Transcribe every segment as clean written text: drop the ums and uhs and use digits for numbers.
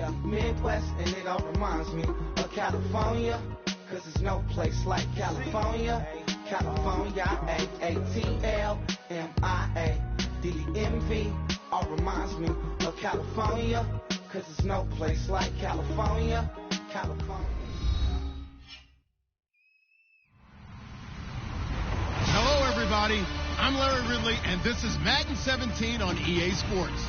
Yeah, Midwest, and it all reminds me of California, cause there's no place like California. California, A-A-T-L-M-I-A-D-E-M-V, all reminds me of California, cause there's no place like California. California. Hello, everybody. I'm Larry Ridley, and this is Madden 17 on EA Sports.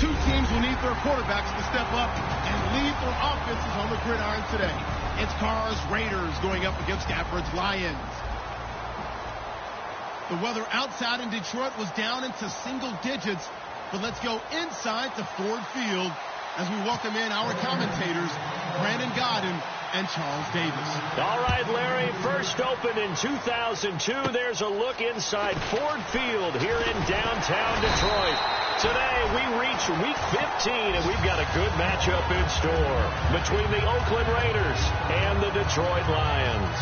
Two teams will need their quarterbacks to step up and lead their offenses on the gridiron today. It's Carr's Raiders going up against Stafford's Lions. The weather outside in Detroit was down into single digits, but let's go inside to Ford Field as we welcome in our commentators, Brandon Godden and Charles Davis. All right, Larry, first opened in 2002. There's a look inside Ford Field here in downtown Detroit. Today, we reach Week 15, and we've got a good matchup in store between the Oakland Raiders and the Detroit Lions.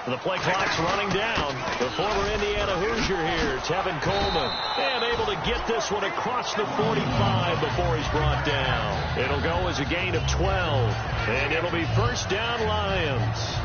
The play clock's running down. The former Indiana Hoosier here, Tevin Coleman. And able to get this one across the 45 before he's brought down. It'll go as a gain of 12. And it'll be first down Lions.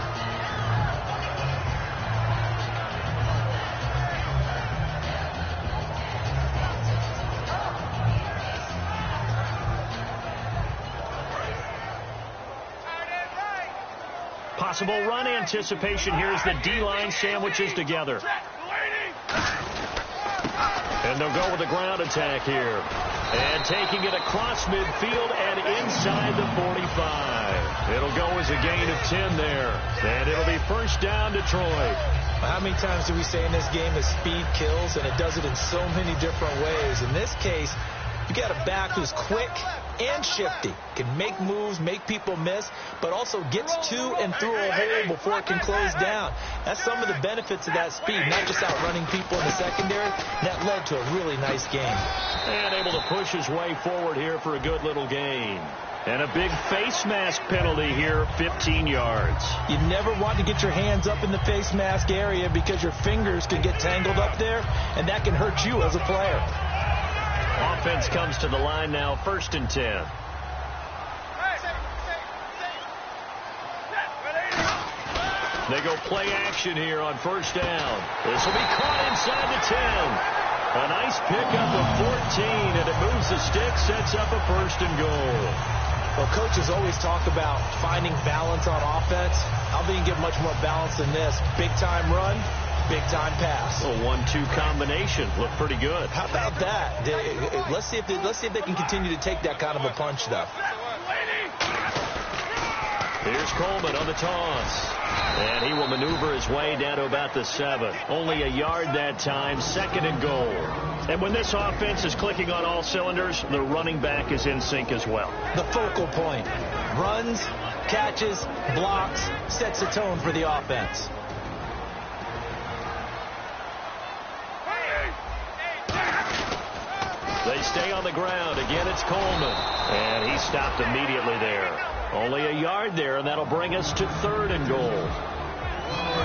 Possible run anticipation here as the D-line sandwiches together. And they'll go with the ground attack here. And taking it across midfield and inside the 45. It'll go as a gain of 10 there. And it'll be first down Detroit. How many times do we say in this game that speed kills, and it does it in so many different ways? In this case, you got a back who's quick and shifty, can make moves, make people miss, but also gets to and through a hole before it can close down. That's some of the benefits of that speed, not just outrunning people in the secondary. That led to a really nice game. And able to push his way forward here for a good little gain. And a big face mask penalty here, 15 yards. You never want to get your hands up in the face mask area because your fingers can get tangled up there, and that can hurt you as a player. Offense comes to the line now, 1st and 10. They go play action here on first down. This will be caught inside the 10. A nice pickup of 14, and it moves the stick, sets up a 1st and goal. Well, coaches always talk about finding balance on offense. I don't think you get much more balance than this. Big-time run, big-time pass. A 1-2 combination. Looked pretty good. How about that? Let's see if they can continue to take that kind of a punch, though. Here's Coleman on the toss. And he will maneuver his way down to about the 7. Only a yard that time, 2nd and goal. And when this offense is clicking on all cylinders, the running back is in sync as well. The focal point. Runs, catches, blocks, sets the tone for the offense. They stay on the ground. Again, it's Coleman. And he stopped immediately there. Only a yard there, and that'll bring us to 3rd and goal.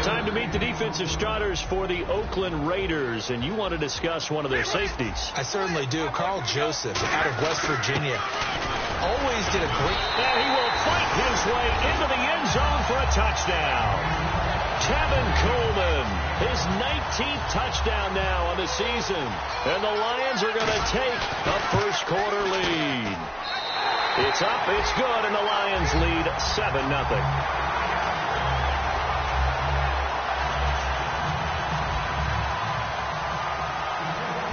Time to meet the defensive starters for the Oakland Raiders, and you want to discuss one of their safeties. I certainly do. Carl Joseph out of West Virginia. Always did a great... And he will fight his way into the end zone for a touchdown. Tevin Coleman, his 19th touchdown now on the season. And the Lions are going to take a first-quarter lead. It's up, it's good, and the Lions lead 7-0.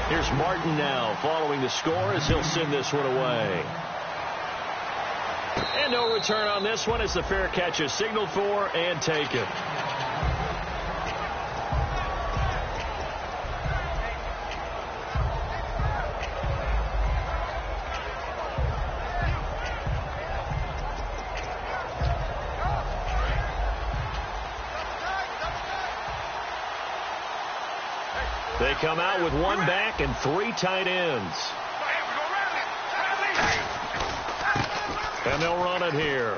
Here's Martin now following the score as he'll send this one away. And no return on this one as the fair catch is signaled for and taken. They come out with one back and 3 tight ends. And they'll run it here.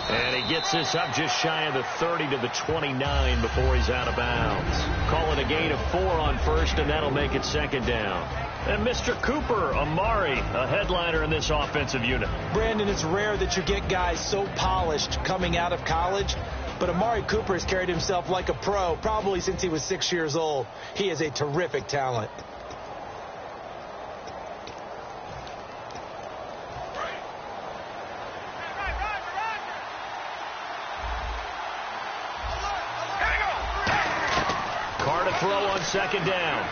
And he gets this up just shy of the 30 to the 29 before he's out of bounds. Call it a gain of 4 on first, and that'll make it second down. And Mr. Cooper, Amari, a headliner in this offensive unit. Brandon, it's rare that you get guys so polished coming out of college. But Amari Cooper has carried himself like a pro, probably since he was 6 years old. He is a terrific talent. Carr to throw on second down.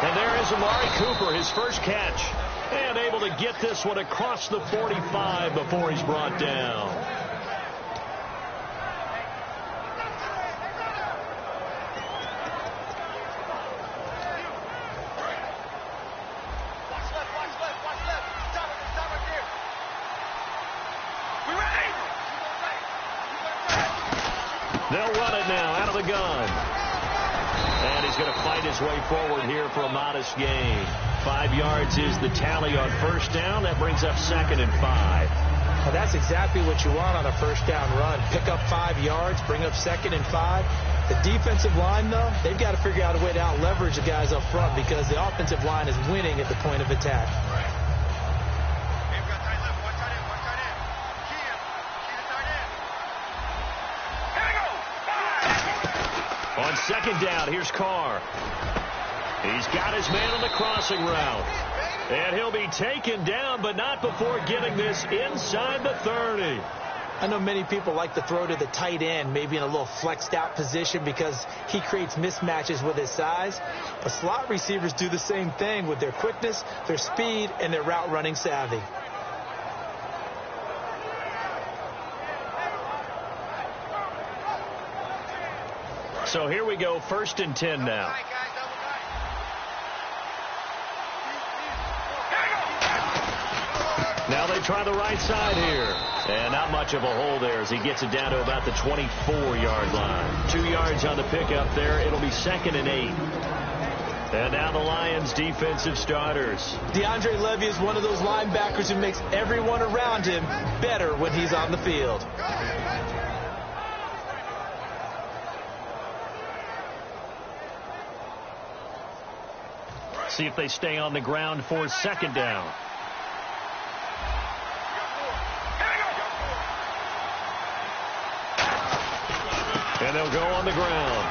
And there is Amari Cooper, his first catch. And able to get this one across the 45 before he's brought down. They'll run it now out of the gun. And he's going to fight his way forward here for a modest gain. 5 yards is the tally on first down. That brings up second and 5. Well, that's exactly what you want on a first down run. Pick up 5 yards, bring up second and 5. The defensive line, though, they've got to figure out a way to out-leverage the guys up front because the offensive line is winning at the point of attack. On second down, here's Carr. He's got his man on the crossing route. And he'll be taken down, but not before getting this inside the 30. I know many people like to throw to the tight end, maybe in a little flexed out position because he creates mismatches with his size. But slot receivers do the same thing with their quickness, their speed, and their route running savvy. So here we go, first and 10 now. Now they try the right side here. And not much of a hole there as he gets it down to about the 24-yard line. 2 yards on the pickup there. It'll be second and 8. And now the Lions defensive starters. DeAndre Levy is one of those linebackers who makes everyone around him better when he's on the field. See if they stay on the ground for second down. And they'll go on the ground.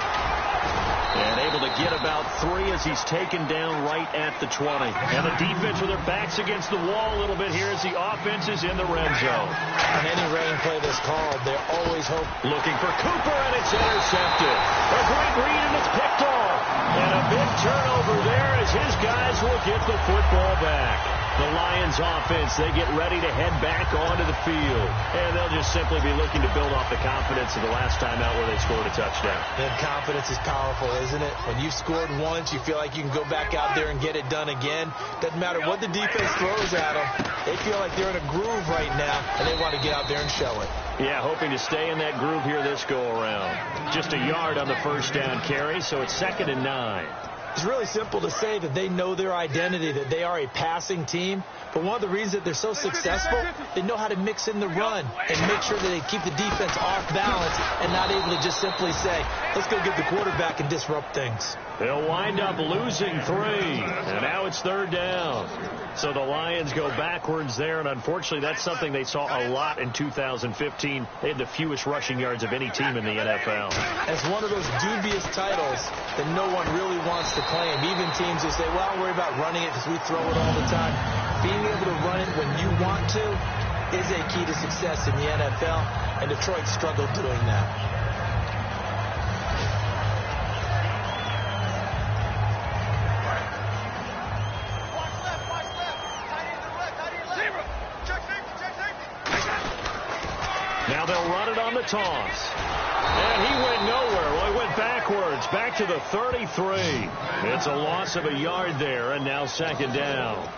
And able to get about 3 as he's taken down right at the 20. And the defense with their backs against the wall a little bit here as the offense is in the red zone. On any rain play that's called, they're always looking for Cooper, and it's intercepted. A great read, and it's picked off. And a big turnover there as his guys will get the football back. The Lions offense, they get ready to head back onto the field. And they'll just simply be looking to build off the confidence of the last time out where they scored a touchdown. And confidence is powerful, isn't it? When you've scored once, you feel like you can go back out there and get it done again. Doesn't matter what the defense throws at them. They feel like they're in a groove right now, and they want to get out there and show it. Yeah, hoping to stay in that groove here this go-around. Just a yard on the first down carry, so it's second and 9. It's really simple to say that they know their identity, that they are a passing team. But one of the reasons that they're so successful, they know how to mix in the run and make sure that they keep the defense off balance and not able to just simply say, let's go get the quarterback and disrupt things. They'll wind up losing 3, and now it's third down. So the Lions go backwards there, and unfortunately that's something they saw a lot in 2015. They had the fewest rushing yards of any team in the NFL. It's one of those dubious titles that no one really wants to claim. Even teams who say, well, I'll worry about running it because we throw it all the time. Being able to run it when you want to is a key to success in the NFL, and Detroit struggled doing that. they'll run it on the toss. And he went nowhere. Well, he went backwards, back to the 33. It's a loss of a yard there, and now second down.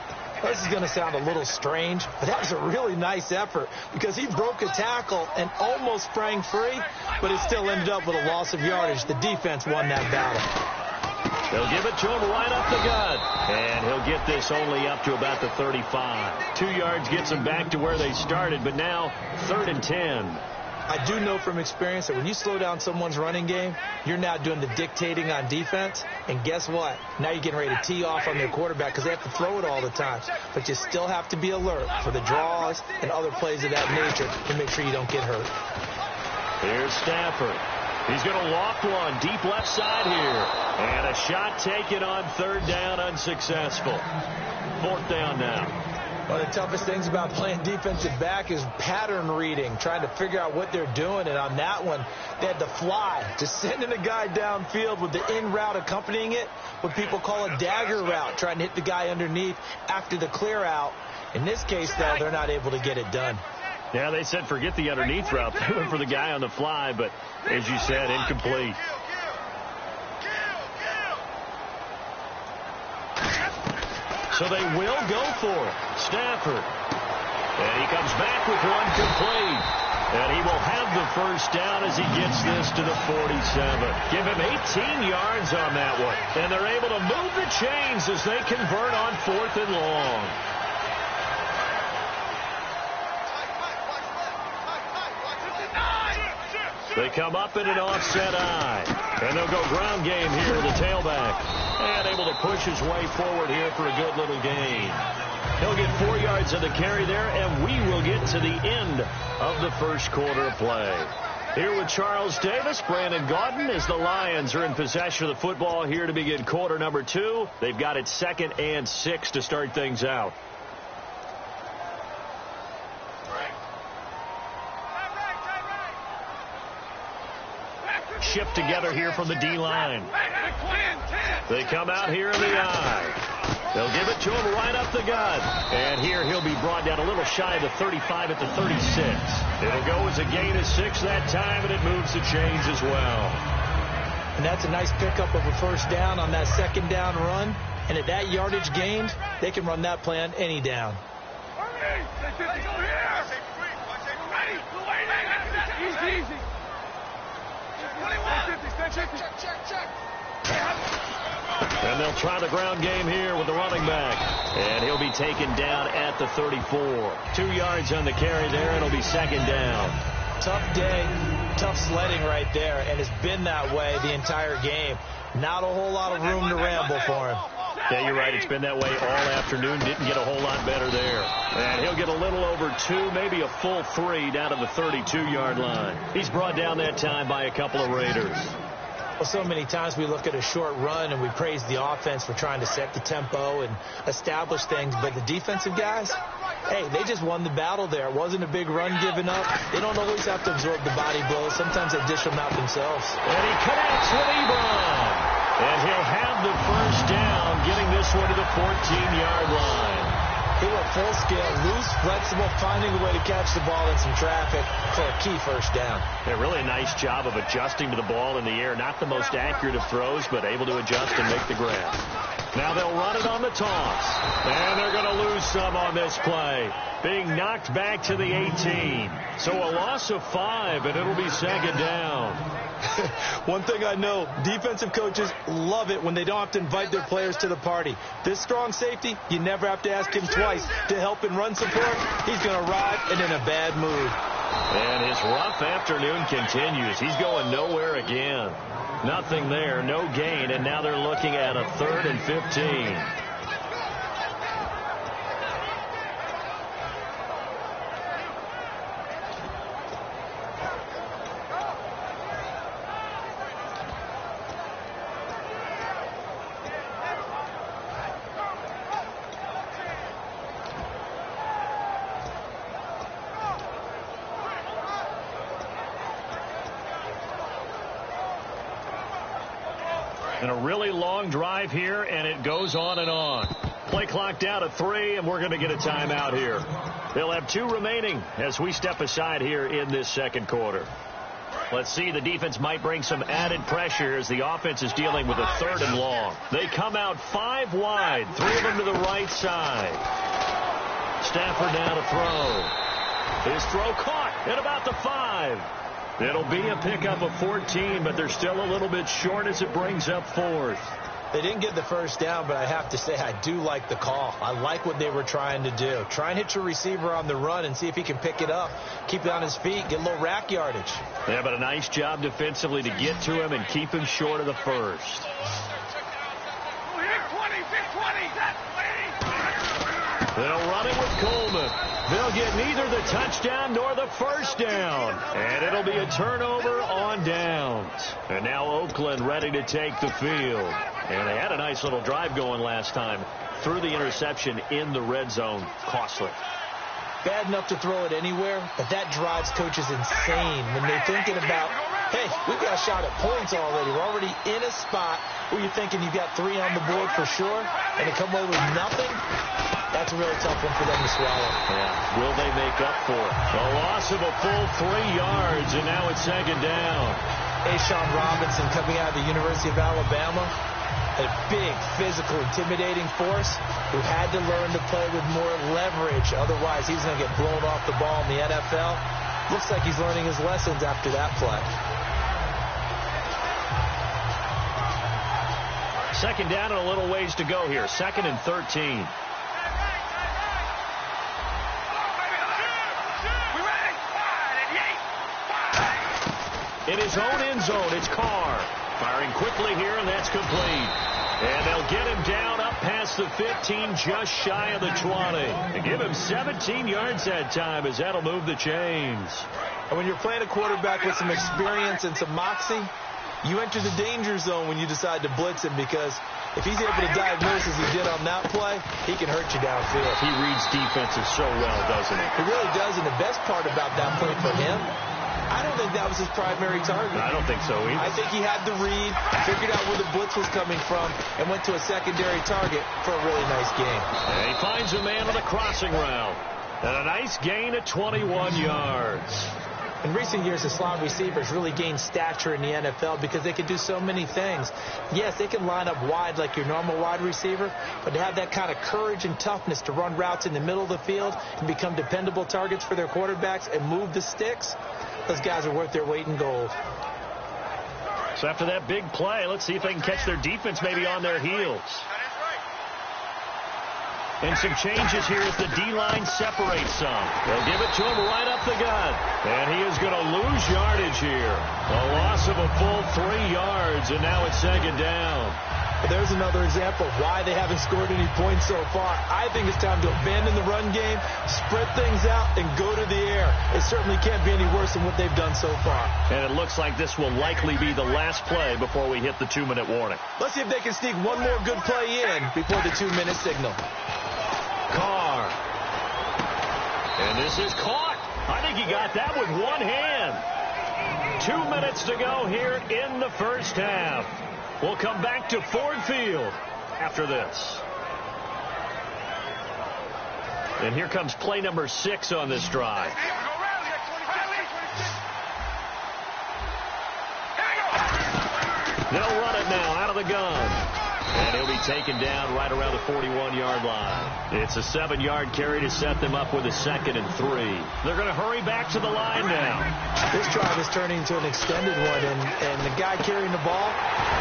This is going to sound a little strange, but that was a really nice effort because he broke a tackle and almost sprang free, but it still ended up with a loss of yardage. The defense won that battle. They'll give it to him right up the gut, and he'll get this only up to about the 35. 2 yards gets them back to where they started, but now 3rd and 10. I do know from experience that when you slow down someone's running game, you're now doing the dictating on defense. And guess what? Now you're getting ready to tee off on their quarterback because they have to throw it all the time. But you still have to be alert for the draws and other plays of that nature to make sure you don't get hurt. Here's Stafford. He's going to loft one deep left side here. And a shot taken on 3rd down, unsuccessful. 4th down now. One of the toughest things about playing defensive back is pattern reading, trying to figure out what they're doing. And on that one, they had to fly, just sending a guy downfield with the in route accompanying it, what people call a dagger route, trying to hit the guy underneath after the clear out. In this case, though, they're not able to get it done. Yeah, they said forget the underneath route. They went for the guy on the fly, but as you said, incomplete. So they will go for it. Stafford. And he comes back with one complete. And he will have the 1st down as he gets this to the 47. Give him 18 yards on that one. And they're able to move the chains as they convert on 4th and long. They come up in an offset eye. And they'll go ground game here to the tailback. And able to push his way forward here for a good little gain. He'll get 4 yards of the carry there, and we will get to the end of the 1st quarter of play. Here with Charles Davis, Brandon Gaudin, as the Lions are in possession of the football here to begin quarter number 2. They've got it 2nd and 6 to start things out. Shift together here from the D-line. They come out here in the eye. They'll give it to him right up the gut. And here he'll be brought down a little shy of the 35 at the 36. It'll go as a gain of 6 that time, and it moves the chains as well. And that's a nice pickup of a 1st down on that 2nd down run. And at that yardage gained, they can run that play on any down. Easy. And they'll try the ground game here with the running back. And he'll be taken down at the 34. 2 yards on the carry there, and it'll be 2nd down. Tough day, tough sledding right there, and it's been that way the entire game. Not a whole lot of room to ramble for him. Yeah, you're right. It's been that way all afternoon. Didn't get a whole lot better there. And he'll get a little over 2, maybe a full 3 down to the 32-yard line. He's brought down that time by a couple of Raiders. Well, so many times we look at a short run and we praise the offense for trying to set the tempo and establish things. But the defensive guys, hey, they just won the battle there. It wasn't a big run given up. They don't always have to absorb the body blows. Sometimes they dish them out themselves. And he connects with Ebron. And he'll have the 1st down, getting this one to the 14-yard line. They were full scale, loose, flexible, finding a way to catch the ball in some traffic for a key 1st down. Yeah, really a nice job of adjusting to the ball in the air. Not the most accurate of throws, but able to adjust and make the grab. Now they'll run it on the toss. And they're going to lose some on this play. Being knocked back to the 18. So a loss of 5, and it'll be 2nd down. One thing I know, defensive coaches love it when they don't have to invite their players to the party. This strong safety, you never have to ask him twice to help in run support. He's going to arrive and in a bad mood. And his rough afternoon continues. He's going nowhere again. Nothing there, no gain, and now they're looking at a 3rd and 15. And a really long drive here, and it goes on and on. Play clock down to 3, and we're going to get a timeout here. They'll have 2 remaining as we step aside here in this second quarter. Let's see, the defense might bring some added pressure as the offense is dealing with a 3rd and long. They come out 5 wide, 3 of them to the right side. Stafford now to throw. His throw caught at about the 5. It'll be a pickup of 14, but they're still a little bit short as it brings up 4th. They didn't get the first down, but I have to say I do like the call. I like what they were trying to do. Try and hit your receiver on the run and see if he can pick it up, keep it on his feet, get a little rack yardage. Yeah, but a nice job defensively to get to him and keep him short of the first. They'll run it with Coleman. They'll get neither the touchdown nor the first down. And it'll be a turnover on downs. And now Oakland ready to take the field. And they had a nice little drive going last time. Threw the interception in the red zone. Costly. Bad enough to throw it anywhere, but that drives coaches insane when they're thinking about, hey, we've got a shot at points already. We're already in a spot where you're thinking you've got 3 on the board for sure, and to come away with nothing, that's a really tough one for them to swallow. Yeah. Will they make up for it? A loss of a full 3 yards, and now it's 2nd down. Sean Robinson coming out of the University of Alabama, a big, physical, intimidating force who had to learn to play with more leverage. Otherwise, he's going to get blown off the ball in the NFL. Looks like he's learning his lessons after that play. 2nd down and a little ways to go here. 2nd and 13. In his own end zone, it's Carr. Firing quickly here, and that's complete. And they'll get him down up past the 15, just shy of the 20. They give him 17 yards that time as that'll move the chains. And when you're playing a quarterback with some experience and some moxie, you enter the danger zone when you decide to blitz him, because if he's able to diagnose as he did on that play, he can hurt you downfield. He reads defenses so well, doesn't he? He really does, and the best part about that play for him, I don't think that was his primary target. I don't think so either. I think he had the read, figured out where the blitz was coming from, and went to a secondary target for a really nice game. And he finds a man on a crossing route. And a nice gain of 21 yards. In recent years, the slot receivers really gained stature in the NFL because they can do so many things. Yes, they can line up wide like your normal wide receiver, but to have that kind of courage and toughness to run routes in the middle of the field and become dependable targets for their quarterbacks and move the sticks, those guys are worth their weight in gold. So after that big play, let's see if they can catch their defense maybe on their heels. And some changes here as the D-line separates some. They'll give it to him right up the gut. And he is going to lose yardage here. A loss of a full 3 yards, and now it's 2nd down. There's another example of why they haven't scored any points so far. I think it's time to abandon the run game, spread things out, and go to the air. It certainly can't be any worse than what they've done so far. And it looks like this will likely be the last play before we hit the 2-minute warning. Let's see if they can sneak one more good play in before the 2-minute signal. Carr. And this is caught. I think he got that with one hand. 2 minutes to go here in the first half. We'll come back to Ford Field after this. And here comes play number 6 on this drive. They'll run it now out of the gun. And he'll be taken down right around the 41-yard line. It's a 7-yard carry to set them up with a 2nd and 3. They're going to hurry back to the line now. This drive is turning into an extended one, and the guy carrying the ball,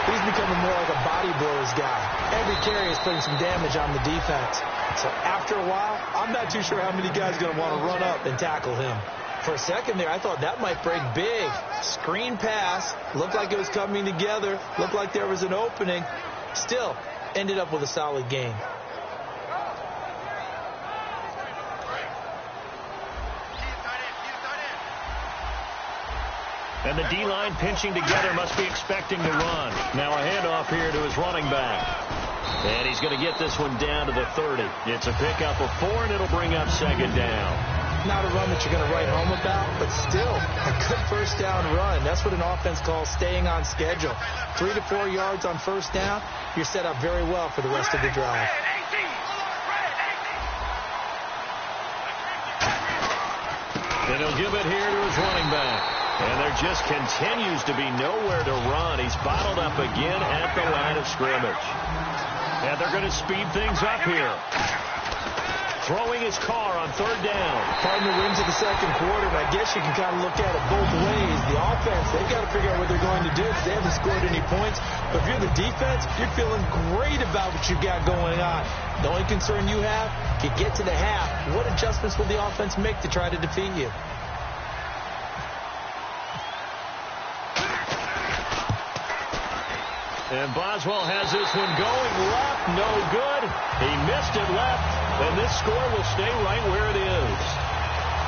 he's becoming more like a body blows guy. Every carry is putting some damage on the defense. So after a while, I'm not too sure how many guys are going to want to run up and tackle him. For a second there, I thought that might break big. Screen pass, looked like it was coming together, looked like there was an opening. Still, ended up with a solid game. And the D-line pinching together must be expecting to run. Now a handoff here to his running back. And he's going to get this one down to the 30. It's a pickup of 4, and it'll bring up 2nd down. Not a run that you're going to write home about, but still a good first down run. That's what an offense calls staying on schedule. 3 to 4 yards on first down, you're set up very well for the rest of the drive. And he'll give it here to his running back. And there just continues to be nowhere to run. He's bottled up again at the line of scrimmage. And they're going to speed things up here. Throwing his car on third down. Pardon the rims of the second quarter, but I guess you can kind of look at it both ways. The offense, they've got to figure out what they're going to do because they haven't scored any points. But if you're the defense, you're feeling great about what you've got going on. The only concern you have, if you get to the half, what adjustments will the offense make to try to defeat you? And Boswell has this one going left, no good. He missed it left, and this score will stay right where it is.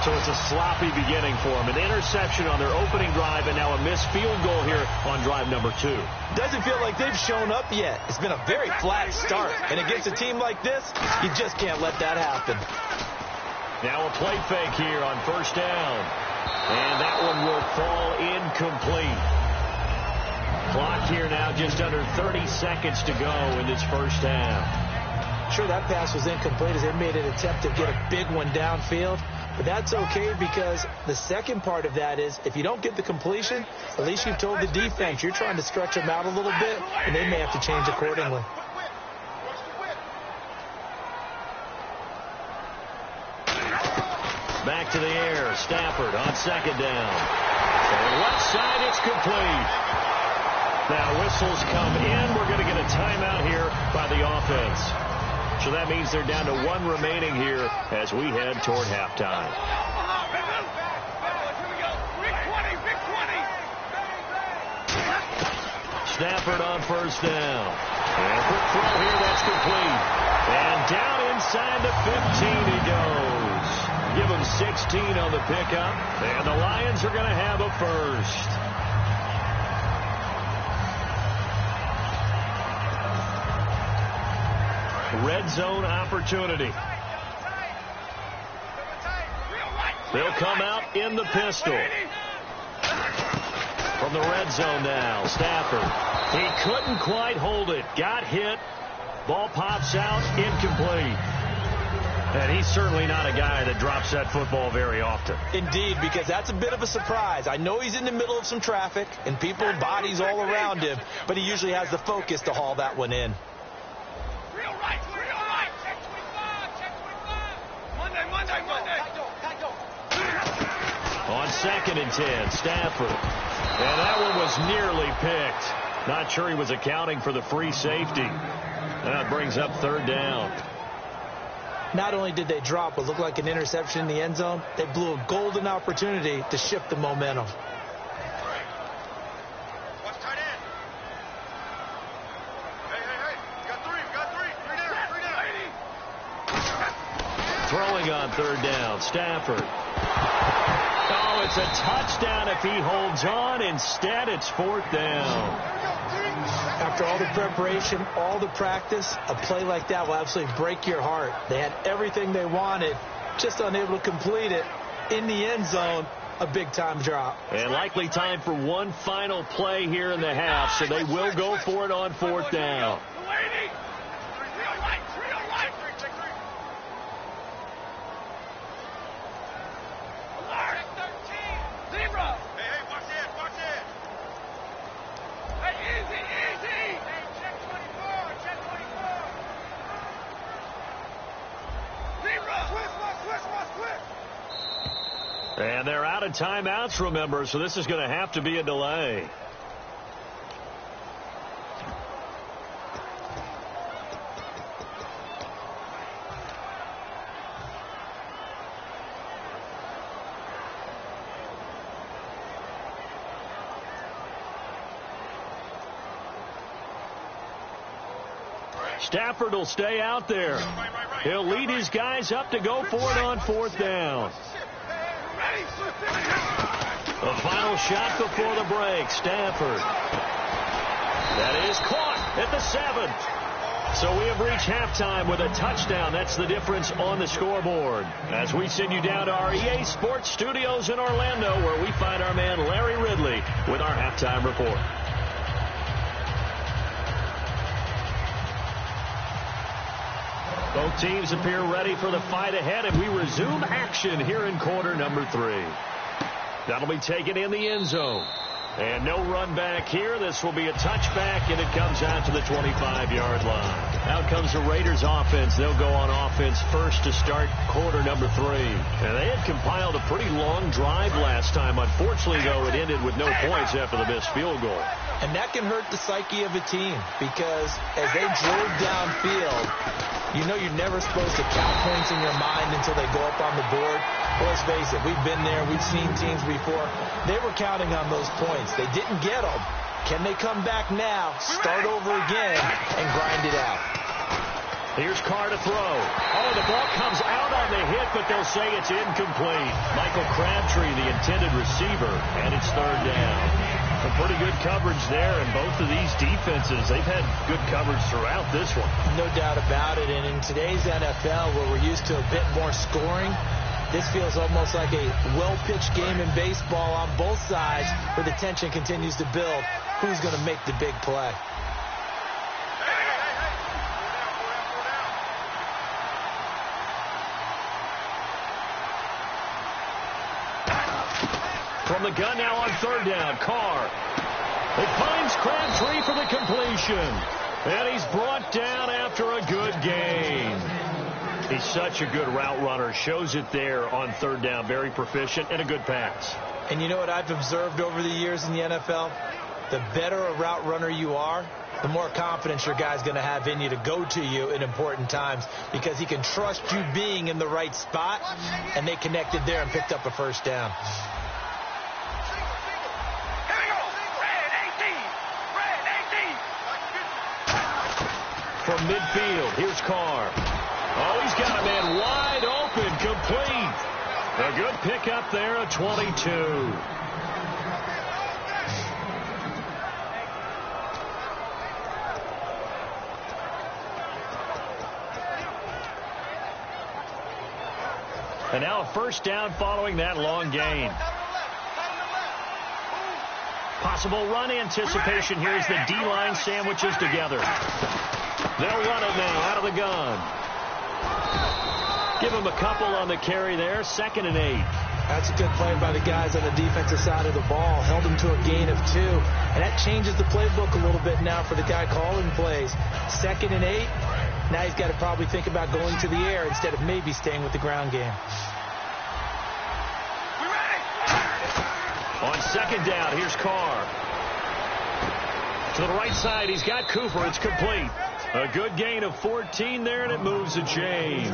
So it's a sloppy beginning for him. An interception on their opening drive, and now a missed field goal here on drive number 2. Doesn't feel like they've shown up yet. It's been a very flat start, and against a team like this, you just can't let that happen. Now a play fake here on first down, and that one will fall incomplete. Clock here now just under 30 seconds to go in this first half. Sure, that pass was incomplete as they made an attempt to get a big one downfield. But that's okay because the second part of that is if you don't get the completion, at least you've told the defense you're trying to stretch them out a little bit, and they may have to change accordingly. Back to the air. Stafford on second down. And left side, it's complete. Now whistles come in. We're going to get a timeout here by the offense. So that means they're down to 1 remaining here as we head toward halftime. Stafford on first down. And a quick throw here, that's complete. And down inside the 15 he goes. Give him 16 on the pickup. And the Lions are going to have a first. Red zone opportunity. They'll come out in the pistol. From the red zone now, Stafford. He couldn't quite hold it. Got hit. Ball pops out, incomplete. And he's certainly not a guy that drops that football very often. Indeed, because that's a bit of a surprise. I know he's in the middle of some traffic and people and bodies all around him, but he usually has the focus to haul that one in. On 2nd and 10, Stafford. And that one was nearly picked. Not sure he was accounting for the free safety. That brings up 3rd down. Not only did they drop what looked like an interception in the end zone, they blew a golden opportunity to shift the momentum. Throwing on 3rd down, Stafford. Oh, it's a touchdown if he holds on. Instead, it's 4th down. After all the preparation, all the practice, a play like that will absolutely break your heart. They had everything they wanted, just unable to complete it. In the end zone, a big-time drop. And likely time for one final play here in the half, so they will go for it on 4th down. And they're out of timeouts, remember, so this is going to have to be a delay. Stafford will stay out there. He'll lead his guys up to go for it on 4th down. The final shot before the break, Stafford. That is caught at the 7th. So we have reached halftime with a touchdown. That's the difference on the scoreboard. As we send you down to our EA Sports Studios in Orlando, where we find our man Larry Ridley with our halftime report. Both teams appear ready for the fight ahead, and we resume action here in quarter number 3. That'll be taken in the end zone. And no run back here. This will be a touchback, and it comes out to the 25-yard line. Out comes the Raiders offense. They'll go on offense first to start quarter number 3. And they had compiled a pretty long drive last time. Unfortunately, though, it ended with no points after the missed field goal. And that can hurt the psyche of a team because as they drove downfield, you know you're never supposed to count points in your mind until they go up on the board. Well, let's face it, we've been there. We've seen teams before. They were counting on those points. They didn't get them. Can they come back now, start over again, and grind it out? Here's Carr to throw. Oh, the ball comes out on the hit, but they'll say it's incomplete. Michael Crabtree, the intended receiver, and it's third down. Some pretty good coverage there, and both of these defenses, they've had good coverage throughout this one. No doubt about it, and in today's NFL, where we're used to a bit more scoring, this feels almost like a well-pitched game in baseball on both sides where the tension continues to build. Who's going to make the big play? From the gun now on third down, Carr. It finds Crabtree for the completion. And he's brought down after a good gain. He's such a good route runner. Shows it there on third down. Very proficient and a good pass. And you know what I've observed over the years in the NFL? The better a route runner you are, the more confidence your guy's going to have in you to go to you in important times because he can trust you being in the right spot, and they connected there and picked up a first down. From midfield, here's Carr. Oh, he's got a man wide open, complete. A good pickup there at 22. And now a first down following that long gain. Possible run anticipation here as the D-line sandwiches together. They'll run it now out of the gun. Give him a couple on the carry there. 2nd and 8. That's a good play by the guys on the defensive side of the ball. Held him to a gain of 2. And that changes the playbook a little bit now for the guy calling plays. 2nd and 8. Now he's got to probably think about going to the air instead of maybe staying with the ground game. On 2nd down, here's Carr. To the right side, he's got Cooper. It's complete. A good gain of 14 there, and it moves to James.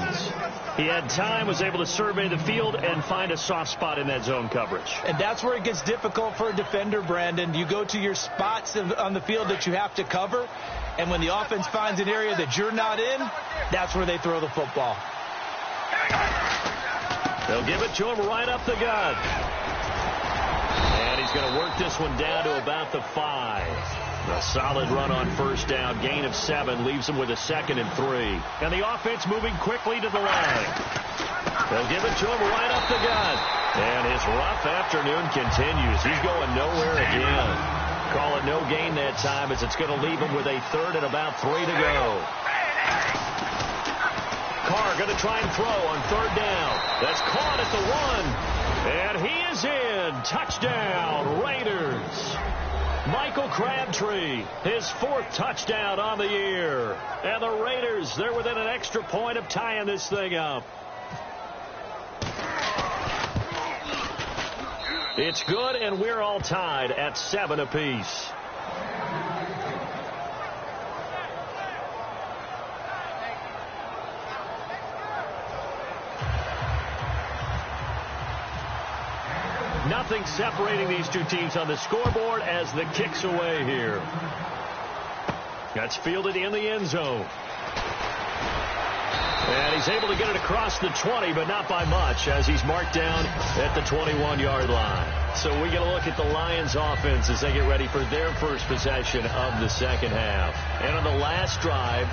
He had time, was able to survey the field and find a soft spot in that zone coverage. And that's where it gets difficult for a defender, Brandon. You go to your spots on the field that you have to cover, and when the offense finds an area that you're not in, that's where they throw the football. They'll give it to him right up the gut. And he's going to work this one down to about the 5. A solid run on first down. Gain of 7 leaves him with a 2nd and 3. And the offense moving quickly to the line. They'll give it to him right up the gut. And his rough afternoon continues. He's going nowhere again. Call it no gain that time as it's going to leave him with a 3rd and about 3 to go. Carr going to try and throw on 3rd down. That's caught at the 1. And he is in. Touchdown, Raiders. Michael Crabtree, his 4th touchdown on the year. And the Raiders, they're within an extra point of tying this thing up. It's good, and we're all tied at 7 apiece. Nothing separating these two teams on the scoreboard as the kick's away here. That's fielded in the end zone. And he's able to get it across the 20, but not by much as he's marked down at the 21-yard line. So we get a look at the Lions offense as they get ready for their first possession of the second half. And on the last drive,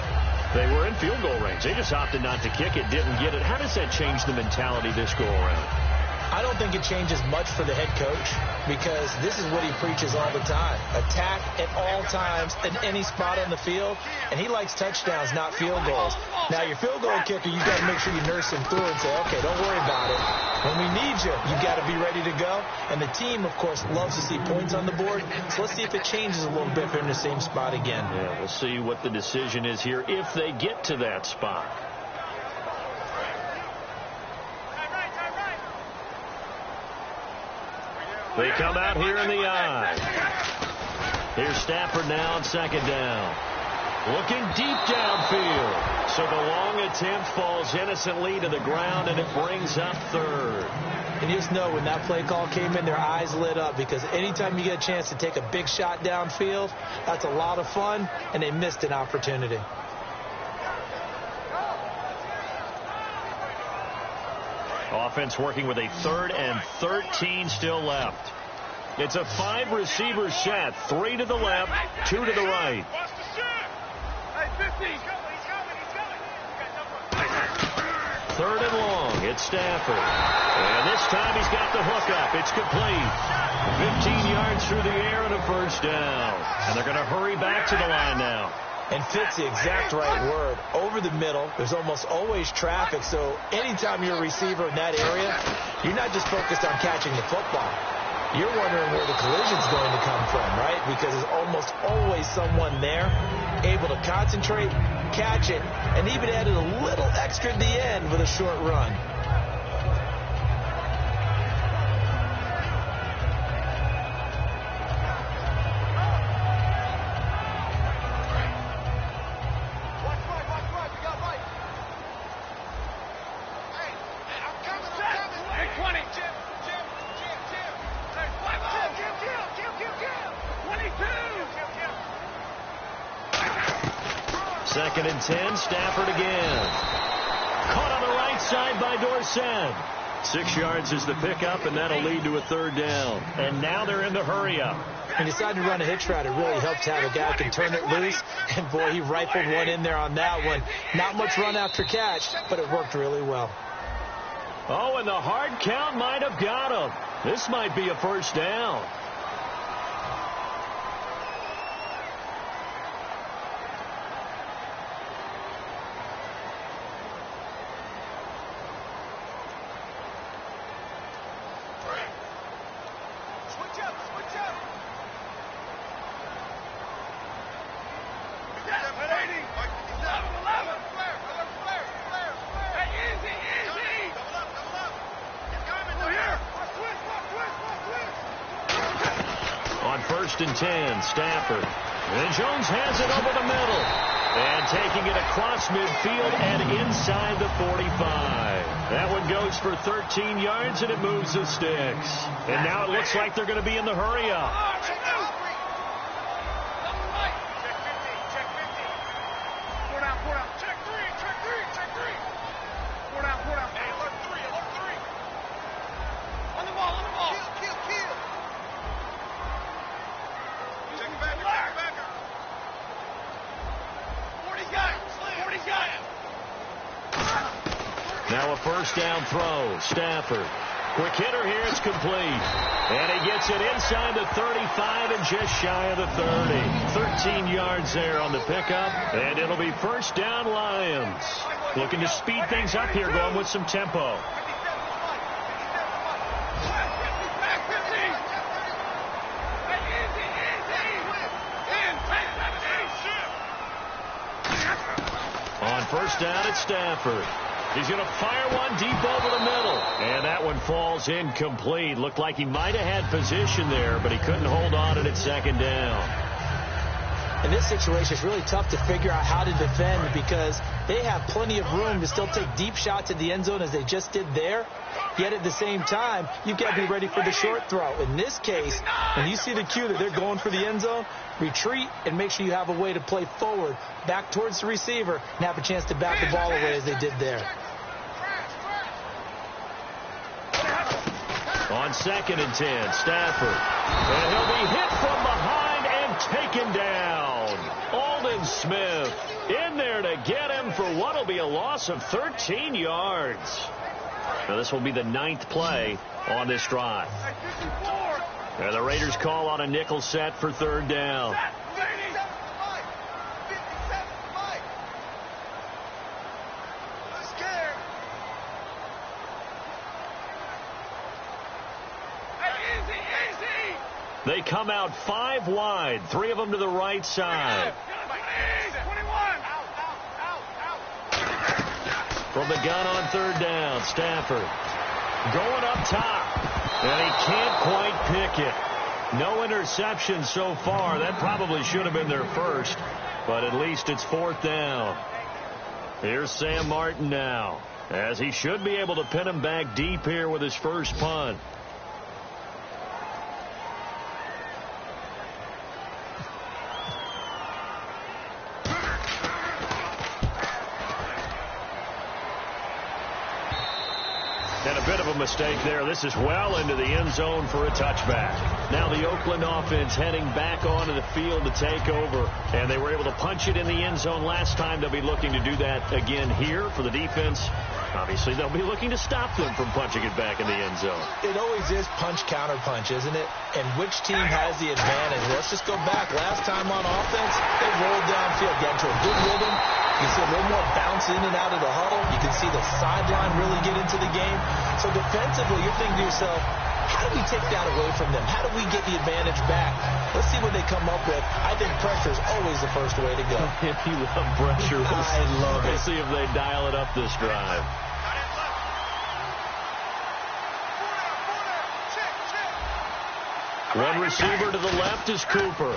they were in field goal range. They just opted not to kick it, didn't get it. How does that change the mentality this go around? I don't think it changes much for the head coach because this is what he preaches all the time. Attack at all times in any spot on the field, and he likes touchdowns, not field goals. Now, your field goal kicker, you've got to make sure you nurse him through and say, okay, don't worry about it. When we need you, you've got to be ready to go. And the team, of course, loves to see points on the board. So let's see if it changes a little bit if they're in the same spot again. Yeah, we'll see what the decision is here if they get to that spot. They come out here in the eye. Here's Stafford now on second down. Looking deep downfield. So the long attempt falls innocently to the ground, and it brings up third. And you just know when that play call came in, their eyes lit up because anytime you get a chance to take a big shot downfield, that's a lot of fun, and they missed an opportunity. Offense working with a 3rd and 13 still left. It's a 5-receiver set. 3 to the left, 2 to the right. 3rd and long. It's Stafford. And this time he's got the hook up. It's complete. 15 yards through the air and a first down. And they're going to hurry back to the line now. And fit's the exact right word. Over the middle, there's almost always traffic, so anytime you're a receiver in that area, you're not just focused on catching the football. You're wondering where the collision's going to come from, right? Because there's almost always someone there able to concentrate, catch it, and even added a little extra at the end with a short run. Second and 10, Stafford again. Caught on the right side by Dorsett. 6 yards is the pickup, and that'll lead to a third down. And now they're in the hurry-up. When you decide to run a hitch route, it really helps to have a guy who can turn it loose. And, boy, he rifled one in there on that one. Not much run after catch, but it worked really well. Oh, and the hard count might have got him. This might be a first down. First and 10, Stafford. And Jones has it over the middle. And taking it across midfield and inside the 45. That one goes for 13 yards, and it moves the sticks. And now it looks like they're going to be in the hurry-up. Now a first down throw. Stafford. Quick hitter here. It's complete. And he gets it inside the 35 and just shy of the 30. 13 yards there on the pickup. And it'll be first down Lions. Looking to speed things up here, going with some tempo. On first down, it's Stafford. He's going to fire one deep over the middle. And that one falls incomplete. Looked like he might have had position there, but he couldn't hold on at second down. In this situation, it's really tough to figure out how to defend because they have plenty of room to still take deep shots at the end zone as they just did there. Yet at the same time, you've got to be ready for the short throw. In this case, when you see the cue that they're going for the end zone, retreat and make sure you have a way to play forward, back towards the receiver, and have a chance to bat the ball away as they did there. On second and 10, Stafford. And he'll be hit from behind and taken down. Aldon Smith in there to get him for what will be a loss of 13 yards. Now this will be the 9th play on this drive. And the Raiders call on a nickel set for 3rd down. They come out 5 wide, 3 of them to the right side. From the gun on 3rd down, Stafford going up top, and he can't quite pick it. No interception so far. That probably should have been their first, but at least it's 4th down. Here's Sam Martin now, as he should be able to pin him back deep here with his first punt. And a bit of a mistake there. This is well into the end zone for a touchback. Now the Oakland offense heading back onto the field to take over. And they were able to punch it in the end zone last time. They'll be looking to do that again here for the defense. Obviously, they'll be looking to stop them from punching it back in the end zone. It always is punch-counter-punch, isn't it? And which team has the advantage? Let's just go back. Last time on offense, they rolled downfield, got into a good rhythm. You can see a little more bounce in and out of the huddle. You can see the sideline really get into the game. So defensively, you're thinking to yourself, how do we take that away from them? How do we get the advantage back? Let's see what they come up with. I think pressure is always the first way to go. If you love pressure, I love it. We'll see if they dial it up this drive. One receiver to the left is Cooper.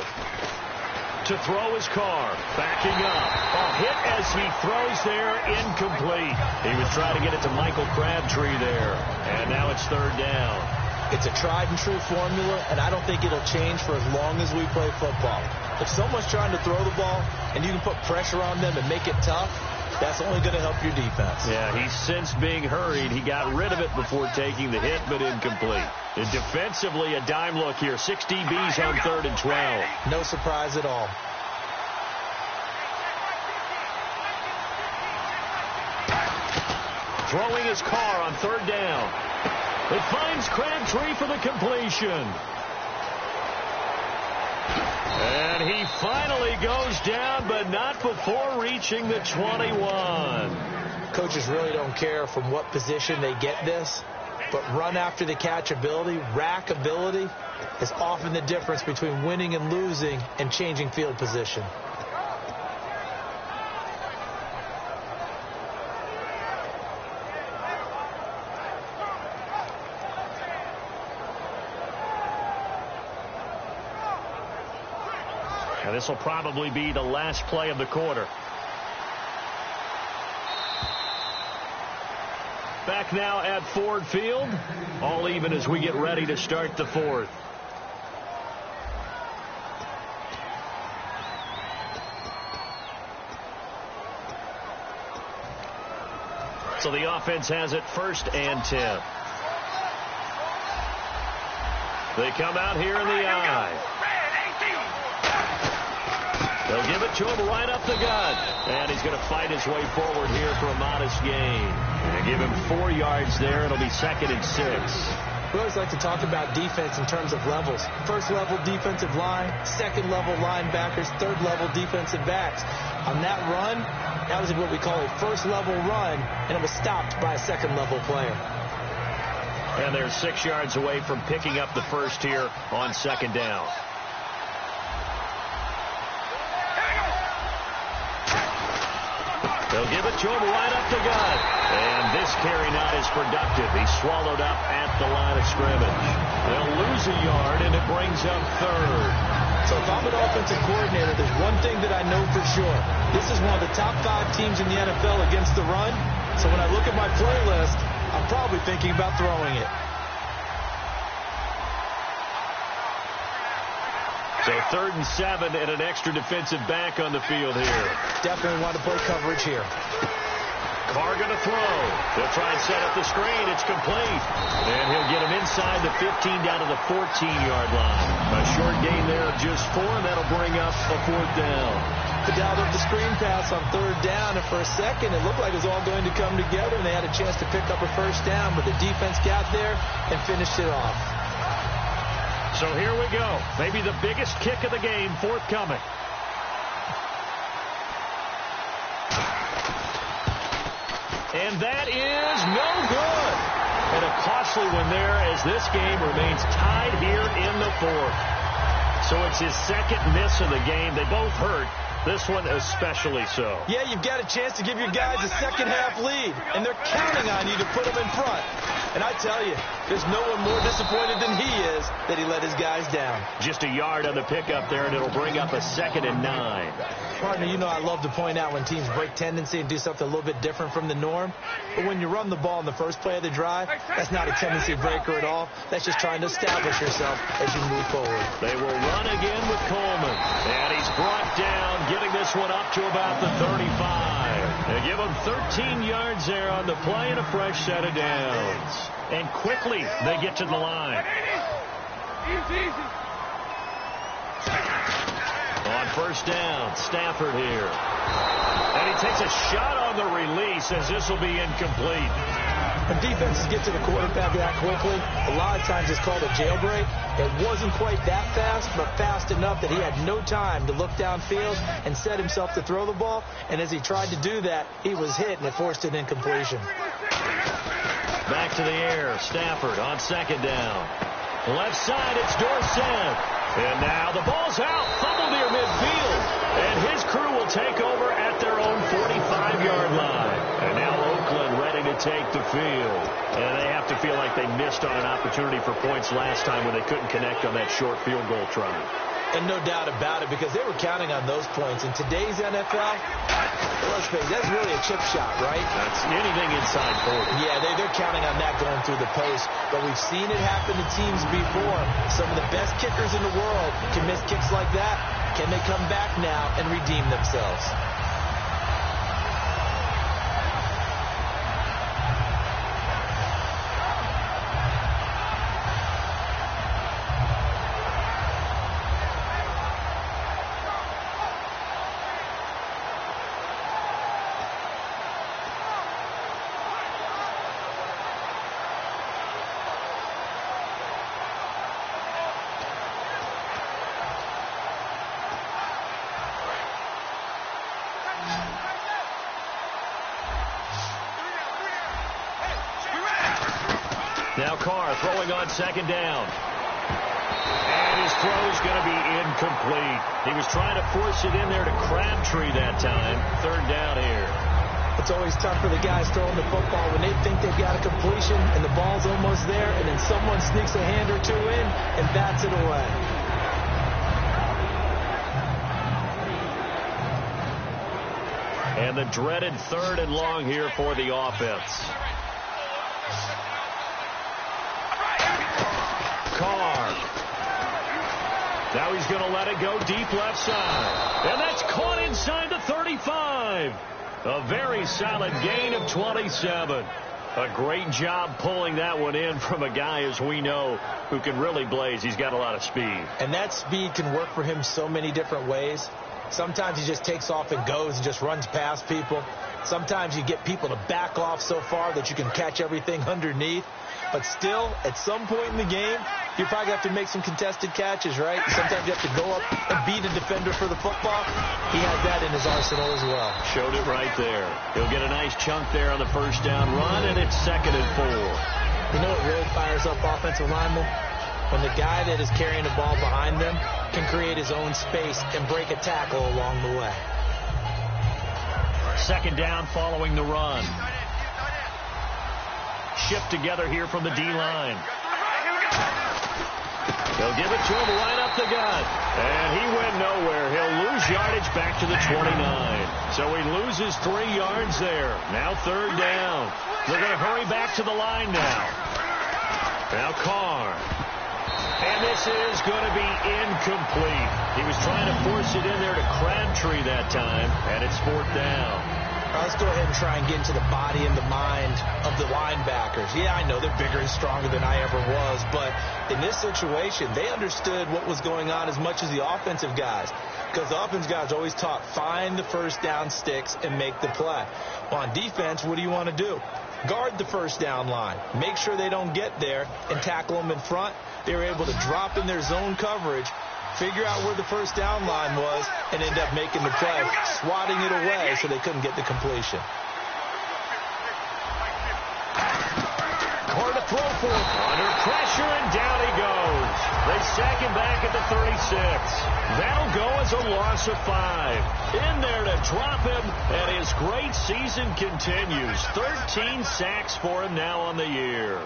To throw his car, backing up. A hit as he throws there, incomplete. He was trying to get it to Michael Crabtree there. And now it's 3rd down. It's a tried-and-true formula, and I don't think it'll change for as long as we play football. If someone's trying to throw the ball, and you can put pressure on them and make it tough, that's only going to help your defense. Yeah, he's sensed being hurried. He got rid of it before taking the hit, but incomplete. And defensively, a dime look here. 6 DBs on 3rd and 12. No surprise at all. Throwing his car on 3rd down. It finds Crabtree for the completion. And he finally goes down, but not before reaching the 21. Coaches really don't care from what position they get this, but run after the catch ability, rack ability, is often the difference between winning and losing and changing field position. And this will probably be the last play of the quarter. Back now at Ford Field. All even as we get ready to start the 4th. So the offense has it 1st and 10. They come out here in the eye. They'll give it to him right up the gut. And he's going to fight his way forward here for a modest gain. And give him 4 yards there. It'll be 2nd and 6. We always like to talk about defense in terms of levels. 1st level defensive line, 2nd level linebackers, 3rd level defensive backs. On that run, that was what we call a 1st level run, and it was stopped by a 2nd level player. And they're 6 yards away from picking up the first here on 2nd down. They'll give it to him right up the gut. And this carry not as productive. He's swallowed up at the line of scrimmage. They'll lose a yard, and it brings up 3rd. So if I'm an offensive coordinator, there's one thing that I know for sure. This is one of the top 5 teams in the NFL against the run. So when I look at my play list, I'm probably thinking about throwing it. So 3rd and 7 and an extra defensive back on the field here. Definitely want to play coverage here. Carr going to throw. They'll try and set up the screen. It's complete. And he'll get him inside the 15 down to the 14-yard line. A short gain there of just 4, and that'll bring up a 4th down. dialed up the screen pass on third down, and for a second it looked like it was all going to come together, and they had a chance to pick up a first down, but the defense got there and finished it off. So here we go. Maybe the biggest kick of the game forthcoming. And that is no good. And a costly one there as this game remains tied here in the fourth. So it's his second miss of the game. They both hurt. This one especially so. Yeah, you've got a chance to give your guys a second-half lead, and they're counting on you to put them in front. And I tell you, there's no one more disappointed than he is that he let his guys down. Just a yard on the pickup there, and it'll bring up a 2nd and 9. Partner, you know I love to point out when teams break tendency and do something a little bit different from the norm. But when you run the ball in the first play of the drive, that's not a tendency breaker at all. That's just trying to establish yourself as you move forward. They will run again with Coleman. And he's brought down, getting this one up to about the 35. They give him 13 yards there on the play and a fresh set of downs. And quickly they get to the line. Easy. On first down, Stafford here. And he takes a shot on the release as this will be incomplete. When defenses get to the quarterback that quickly, a lot of times it's called a jailbreak. It wasn't quite that fast, but fast enough that he had no time to look downfield and set himself to throw the ball. And as he tried to do that, he was hit, and it forced an incompletion. Back to the air, Stafford on 2nd down. Left side, it's Dorsett. And now the ball's out, fumbled near midfield. And his crew will take over at their own 45-yard line. And now Oakland ready to take the field. And they have to feel like they missed on an opportunity for points last time when they couldn't connect on that short field goal try. And no doubt about it, because they were counting on those points. In today's NFL, let's face it, that's really a chip shot, right? That's anything inside 40. Yeah, they're counting on that going through the post. But we've seen it happen to teams before. Some of the best kickers in the world can miss kicks like that. Can they come back now and redeem themselves? Now Carr throwing on 2nd down. And his throw is going to be incomplete. He was trying to force it in there to Crabtree that time. 3rd down here. It's always tough for the guys throwing the football when they think they've got a completion and the ball's almost there, and then someone sneaks a hand or two in and bats it away. And the dreaded 3rd and long here for the offense. Carr. Now he's going to let it go deep left side. And that's caught inside the 35. A very solid gain of 27. A great job pulling that one in from a guy, as we know, who can really blaze. He's got a lot of speed. And that speed can work for him so many different ways. Sometimes he just takes off and goes and just runs past people. Sometimes you get people to back off so far that you can catch everything underneath. But still, at some point in the game, you probably have to make some contested catches, right? Sometimes you have to go up and beat a defender for the football. He has that in his arsenal as well. Showed it right there. He'll get a nice chunk there on the first down run, and it's 2nd and 4. You know what really fires up offensive linemen? When the guy that is carrying the ball behind them can create his own space and break a tackle along the way. 2nd down following the run. Shift together here from the D-line. They'll give it to him right up the gut. And he went nowhere. He'll lose yardage back to the 29. So he loses 3 yards there. Now 3rd down. They're going to hurry back to the line now. Now Carr. And this is going to be incomplete. He was trying to force it in there to Crabtree that time, and it's 4th down. Let's go ahead and try and get into the body and the mind of the linebackers. Yeah, I know they're bigger and stronger than I ever was, but in this situation, they understood what was going on as much as the offensive guys, because the offensive guys always taught, find the first down sticks and make the play. Well, on defense, what do you want to do? Guard the first down line. Make sure they don't get there and tackle them in front. They were able to drop in their zone coverage, figure out where the first down line was, and end up making the play, swatting it away so they couldn't get the completion. Hard to throw for. Under pressure, and down he goes. They sack him back at the 36. That'll go as a loss of 5. In there to drop him, and his great season continues. 13 sacks for him now on the year.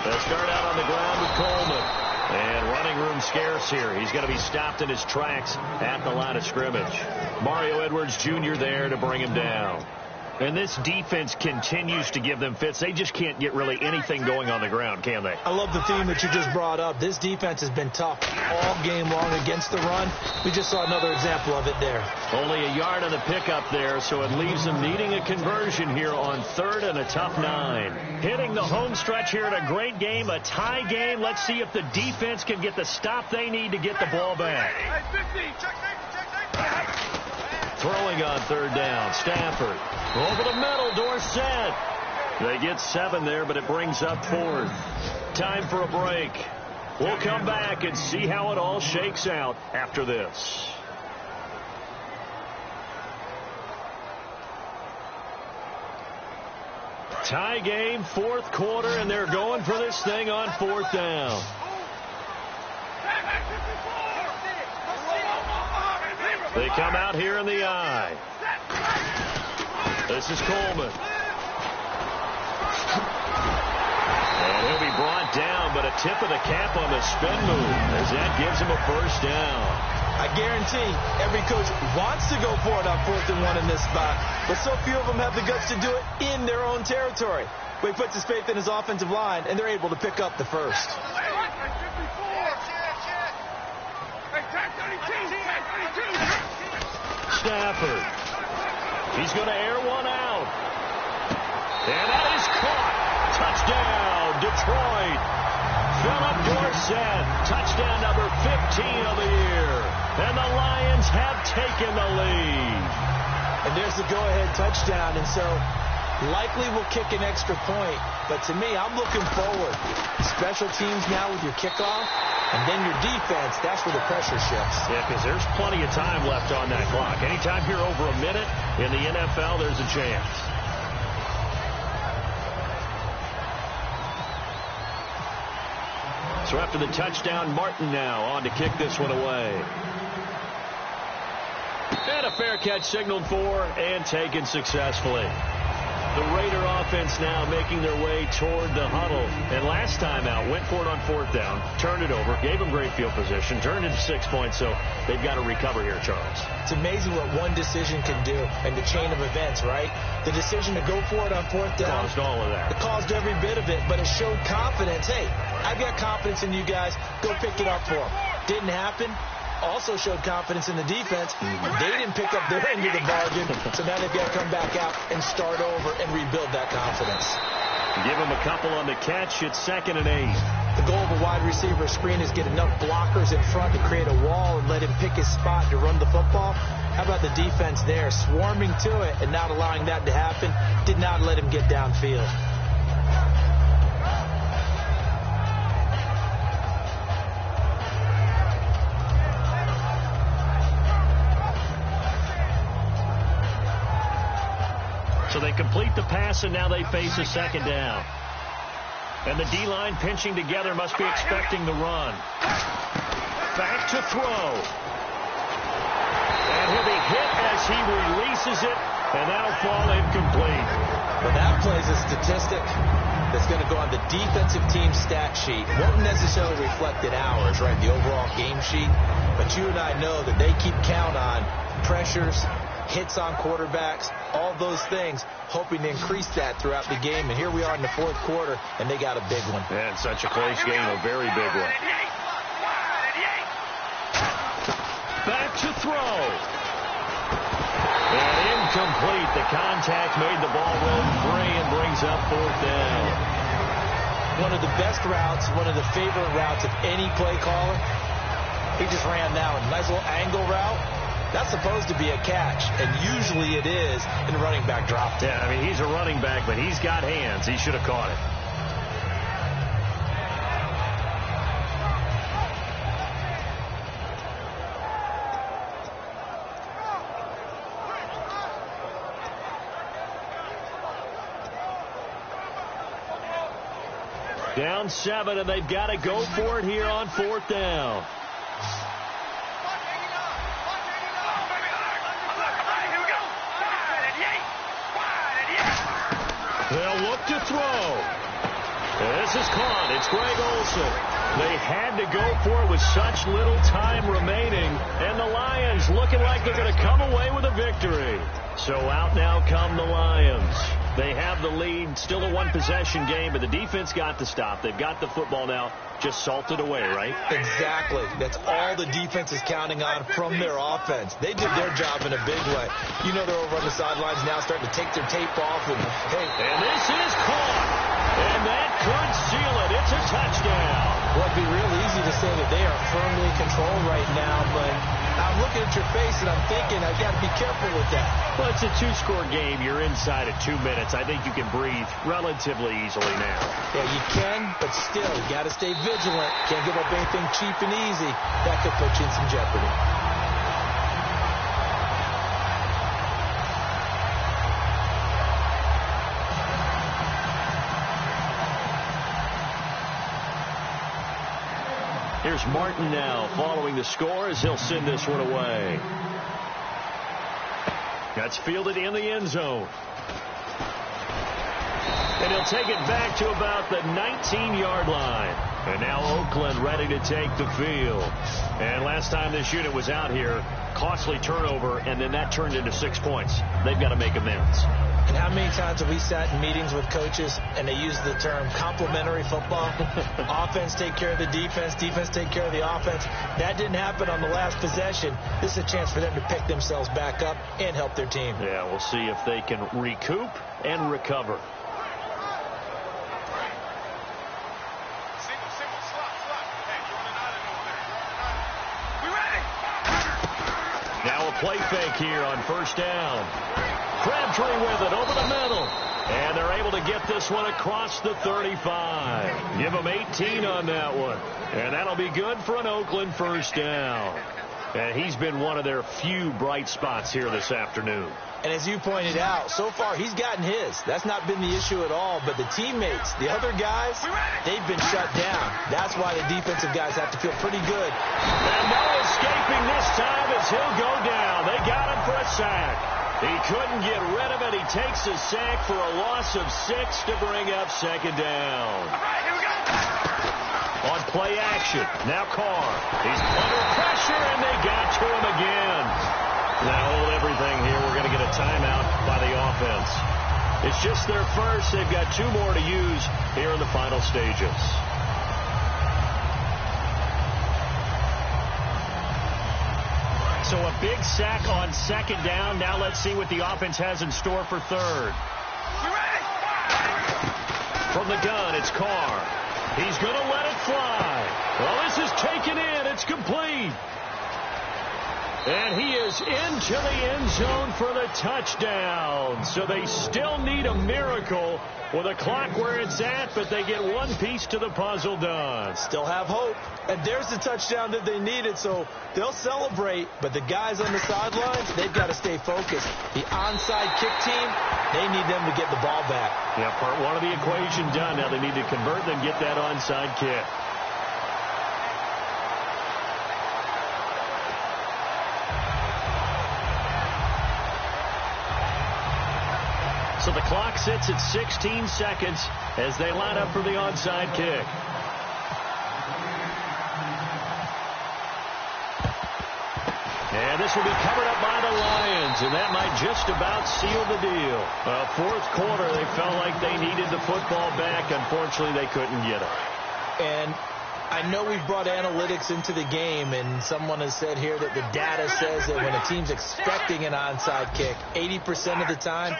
They'll start out on the ground with Coleman. And running room scarce here. He's going to be stopped in his tracks at the line of scrimmage. Mario Edwards Jr. there to bring him down. And this defense continues to give them fits. They just can't get really anything going on the ground, can they? I love the theme that you just brought up. This defense has been tough all game long against the run. We just saw another example of it there. Only a yard on the pickup there, so it leaves them needing a conversion here on third and a tough 9. Hitting the home stretch here in a great game, a tie game. Let's see if the defense can get the stop they need to get the ball back. Throwing on third down, Stafford. Over the middle, Dorsett. They get 7 there, but it brings up fourth. Time for a break. We'll come back and see how it all shakes out after this. Tie game, fourth quarter, and they're going for this thing on fourth down. They come out here in the eye. This is Coleman. And he'll be brought down, but a tip of the cap on the spin move as that gives him a first down. I guarantee every coach wants to go for it on 4th and 1 in this spot, but so few of them have the guts to do it in their own territory. But he puts his faith in his offensive line, and they're able to pick up the first. Stafford. He's going to air one out. And that is caught. Touchdown, Detroit. Philip Dorsett. Touchdown number 15 of the year. And the Lions have taken the lead. And there's the go-ahead touchdown. And so likely will kick an extra point. But to me, I'm looking forward. Special teams now with your kickoff. And then your defense, that's where the pressure shifts. Yeah, because there's plenty of time left on that clock. Anytime you're over a minute in the NFL, there's a chance. So after the touchdown, Martin now on to kick this one away. And a fair catch signaled for and taken successfully. The Raider offense now making their way toward the huddle. And last time out, went for it on 4th down, turned it over, gave them great field position, turned into 6 points, so they've got to recover here, Charles. It's amazing what one decision can do in the chain of events, right? The decision to go for it on 4th down. Caused all of that. It caused every bit of it, but it showed confidence. Hey, I've got confidence in you guys. Go pick it up for them. Didn't happen. Also showed confidence in the defense. They didn't pick up their end of the bargain, so now they've got to come back out and start over and rebuild that confidence. Give them a couple on the catch. It's 2nd and 8. The goal of a wide receiver screen is get enough blockers in front to create a wall and let him pick his spot to run the football. How about the defense there, swarming to it and not allowing that to happen? Did not let him get downfield. So they complete the pass, and now they face a 2nd down. And the D-line pinching together must be expecting the run. Back to throw. And he'll be hit as he releases it, and that'll fall incomplete. Well, that plays a statistic that's going to go on the defensive team stat sheet. Won't necessarily reflect in ours, right, the overall game sheet. But you and I know that they keep count on pressures, hits on quarterbacks, all those things, hoping to increase that throughout the game. And here we are in the 4th quarter, and they got a big one. And such a close game, a very big one. Incomplete. The contact made the ball roll free and brings up 4th down. One of the best routes, one of the favorite routes of any play caller. He just ran now a nice little angle route. That's supposed to be a catch, and usually it is in running back drop. Yeah, I mean, he's a running back, but he's got hands. He should have caught it. Down 7, and they've got to go for it here on 4th down. They'll look to throw. This is caught. It's Greg Olsen. They had to go for it with such little time remaining, and the Lions looking like they're going to come away with a victory. So out now come the Lions. They have the lead, still a one-possession game, but the defense got to stop. They've got the football now, just salted away, right? Exactly. That's all the defense is counting on from their offense. They did their job in a big way. You know they're over on the sidelines now starting to take their tape off. And this is caught. And that could seal it. It's a touchdown. Well, it'd be real easy to say that they are firmly controlled right now, but I'm looking at your face and I'm thinking I've got to be careful with that. Well, it's a 2-score game. You're inside at 2 minutes. I think you can breathe relatively easily now. Yeah, you can, but still, you got to stay vigilant. Can't give up anything cheap and easy. That could put you in some jeopardy. Here's Martin now following the score as he'll send this one away. That's fielded in the end zone. And he'll take it back to about the 19-yard line. And now Oakland ready to take the field. And last time this unit was out here, costly turnover, and then that turned into 6 points. They've got to make amends. And how many times have we sat in meetings with coaches and they use the term complementary football? Offense take care of the defense, defense take care of the offense. That didn't happen on the last possession. This is a chance for them to pick themselves back up and help their team. Yeah, we'll see if they can recoup and recover. Now a play fake here on 1st down. Crabtree with it over the middle. And they're able to get this one across the 35. Give them 18 on that one. And that'll be good for an Oakland 1st down. And he's been one of their few bright spots here this afternoon. And as you pointed out, so far he's gotten his. That's not been the issue at all. But the teammates, the other guys, they've been shut down. That's why the defensive guys have to feel pretty good. And no escaping this time as he'll go down. They got him for a sack. He couldn't get rid of it. He takes a sack for a loss of 6 to bring up 2nd down. On play action, now Carr. He's under pressure, and they got to him again. Now hold everything here. We're going to get a timeout by the offense. It's just their first. They've got 2 more to use here in the final stages. So a big sack on 2nd down. Now let's see what the offense has in store for 3rd. From the gun, it's Carr. He's going to let it fly. Well, this is taken in. It's complete. And he is into the end zone for the touchdown. So they still need a miracle with a clock where it's at, but they get one piece to the puzzle done. Still have hope. And there's the touchdown that they needed, so they'll celebrate. But the guys on the sidelines, they've got to stay focused. The onside kick team, they need them to get the ball back. Yeah, part 1 of the equation done. Now they need to convert and get that onside kick. So the clock sits at 16 seconds as they line up for the onside kick. And this will be covered up by the Lions, and that might just about seal the deal. 4th quarter, they felt like they needed the football back. Unfortunately, they couldn't get it. And I know we've brought analytics into the game, and someone has said here that the data says that when a team's expecting an onside kick, 80% of the time,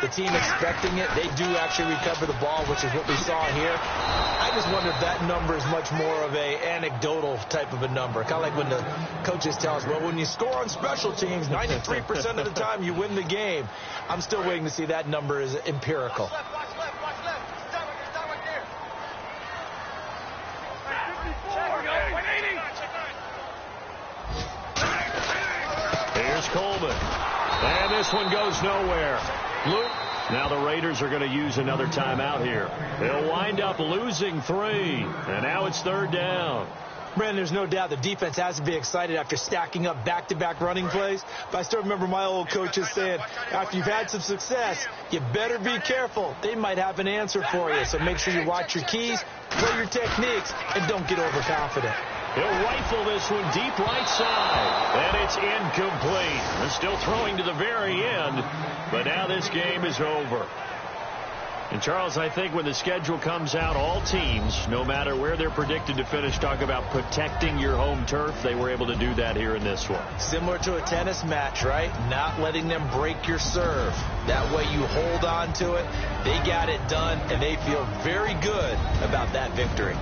the team expecting it, they do actually recover the ball, which is what we saw here. I just wonder if that number is much more of a anecdotal type of a number. Kind of like when the coaches tell us, well, when you score on special teams, 93% of the time you win the game. I'm still waiting to see that number is empirical. Here's Coleman. And this one goes nowhere. Now the Raiders are going to use another timeout here. They'll wind up losing 3. And now it's 3rd down. Brandon, there's no doubt the defense has to be excited after stacking up back-to-back running plays. But I still remember my old coaches saying, after you've had some success, you better be careful. They might have an answer for you. So make sure you watch your keys, play your techniques, and don't get overconfident. He'll rifle this one deep right side. And it's incomplete. They're still throwing to the very end. But now this game is over. And, Charles, I think when the schedule comes out, all teams, no matter where they're predicted to finish, talk about protecting your home turf. They were able to do that here in this one. Similar to a tennis match, right? Not letting them break your serve. That way you hold on to it. They got it done, and they feel very good about that victory.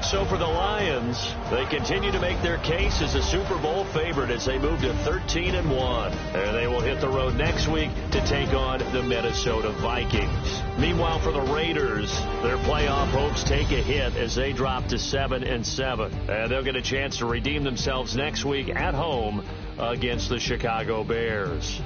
So for the Lions, they continue to make their case as a Super Bowl favorite as they move to 13-1. And they will hit the road next week to take on the Minnesota Vikings. Meanwhile, for the Raiders, their playoff hopes take a hit as they drop to 7-7. And they'll get a chance to redeem themselves next week at home against the Chicago Bears.